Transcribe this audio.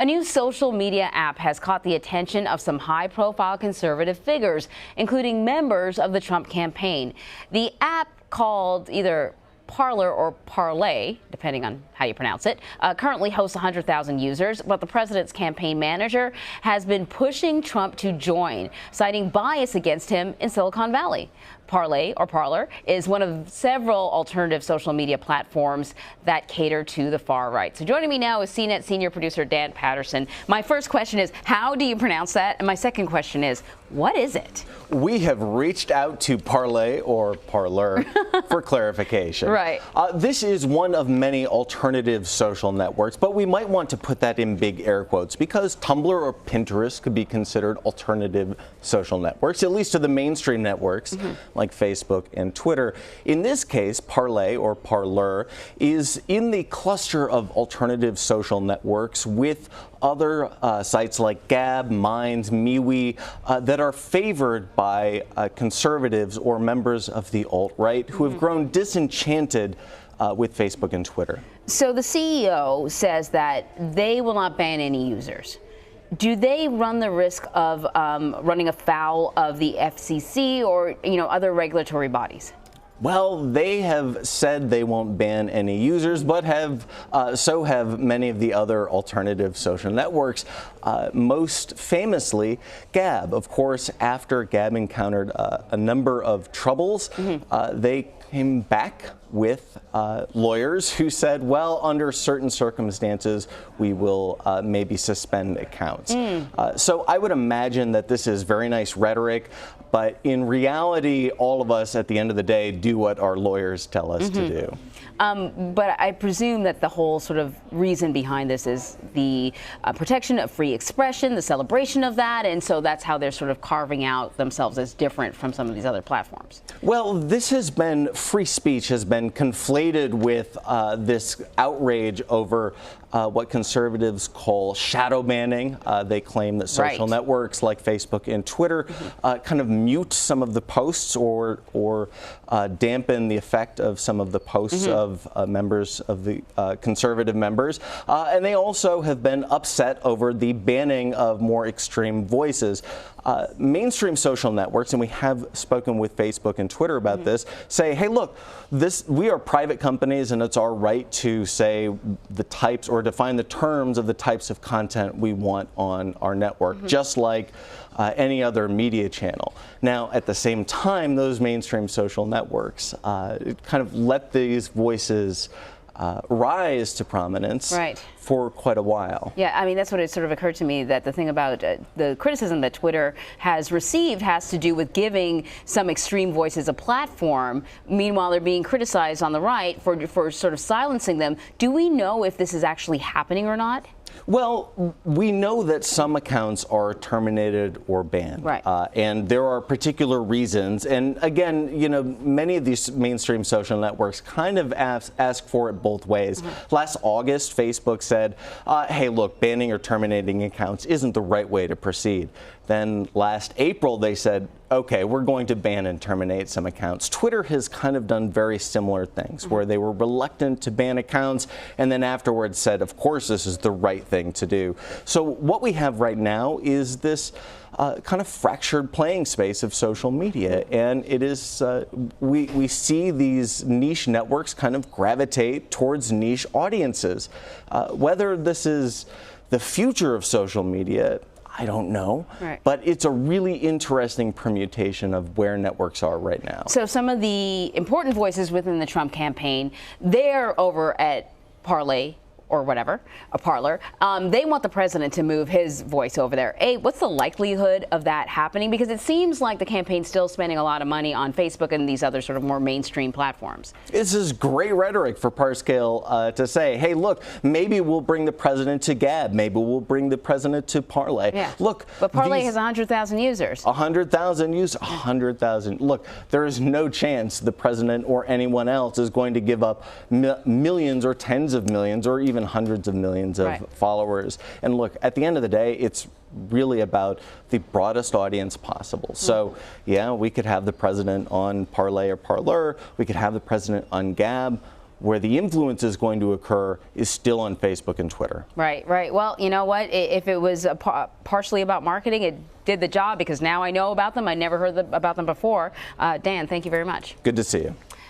A new social media app has caught the attention of some high-profile conservative figures, including members of the Trump campaign. The app, called either Parler or Parler, depending on how you pronounce it, currently hosts 100,000 users, but the president's campaign manager has been pushing Trump to join, citing bias against him in Silicon Valley. Parler or Parler is one of several alternative social media platforms that cater to the far right. So joining me now is CNET senior producer Dan Patterson. My first question is, how do you pronounce that? And my second question is, what is it? We have reached out to Parler or Parler for clarification. Right. This is one of many alternative social networks, but we might want to put that in big air quotes because Tumblr or Pinterest could be considered alternative social networks, at least to the mainstream networks like Facebook and Twitter. In this case, Parler or Parler is in the cluster of alternative social networks with other sites like Gab, Minds, MeWe that are favored by conservatives or members of the alt-right who have grown disenchanted with Facebook and Twitter. So the CEO says that they will not ban any users. Do they run the risk of running afoul of the FCC or, other regulatory bodies? Well, they have said they won't ban any users, but so have many of the other alternative social networks. Most famously, Gab. Of course, after Gab encountered a number of troubles, they came back with lawyers who said, well, under certain circumstances, we will maybe suspend accounts. So I would imagine that this is very nice rhetoric, but in reality, all of us at the end of the day do what our lawyers tell us to do. But I presume that the whole sort of reason behind this is the protection of free expression, the celebration of that, and so that's how they're sort of carving out themselves as different from some of these other platforms. Well, this has been, free speech has been conflated with this outrage over what conservatives call shadow banning. They claim that social networks like Facebook and Twitter kind of mute some of the posts or dampen the effect of some of the posts of members of the conservative members. And they also have been upset over the banning of more extreme voices. Mainstream social networks, and we have spoken with Facebook and Twitter about this, say, hey, look, we are private companies and it's our right to say the types or define the terms of the types of content we want on our network, just like any other media channel. Now, at the same time, those mainstream social networks kind of let these voices rise to prominence for quite a while. Yeah, I mean, that's what it sort of occurred to me, that the thing about the criticism that Twitter has received has to do with giving some extreme voices a platform. Meanwhile, they're being criticized on the right for sort of silencing them. Do we know if this is actually happening or not? Well, we know that some accounts are terminated or banned, and there are particular reasons. And again, many of these mainstream social networks kind of ask for it both ways. Last August, Facebook said, hey, look, banning or terminating accounts isn't the right way to proceed. Then last April, they said, okay, we're going to ban and terminate some accounts. Twitter has kind of done very similar things where they were reluctant to ban accounts and then afterwards said, of course, this is the right thing to do. So what we have right now is this kind of fractured playing space of social media. And it is, we see these niche networks kind of gravitate towards niche audiences. Whether this is the future of social media, I don't know, but it's a really interesting permutation of where networks are right now. So some of the important voices within the Trump campaign, they're over at Parler or whatever, a Parler. They want the president to move his voice over there. What's the likelihood of that happening? Because it seems like the campaign's still spending a lot of money on Facebook and these other sort of more mainstream platforms. This is great rhetoric for Parscale to say, hey, look, maybe we'll bring the president to Gab. Maybe we'll bring the president to Parler. Yeah. Look, but Parler has 100,000 users. 100,000 users, 100,000. Look, there is no chance the president or anyone else is going to give up millions or tens of millions or even hundreds of millions of followers. And look, at the end of the day, it's really about the broadest audience possible. So, yeah, we could have the president on Parler or Parler. We could have the president on Gab. where the influence is going to occur is still on Facebook and Twitter. Right, right. Well, you know what? If it was partially about marketing, it did the job, because now I know about them. I never heard about them before. Dan, thank you very much. Good to see you.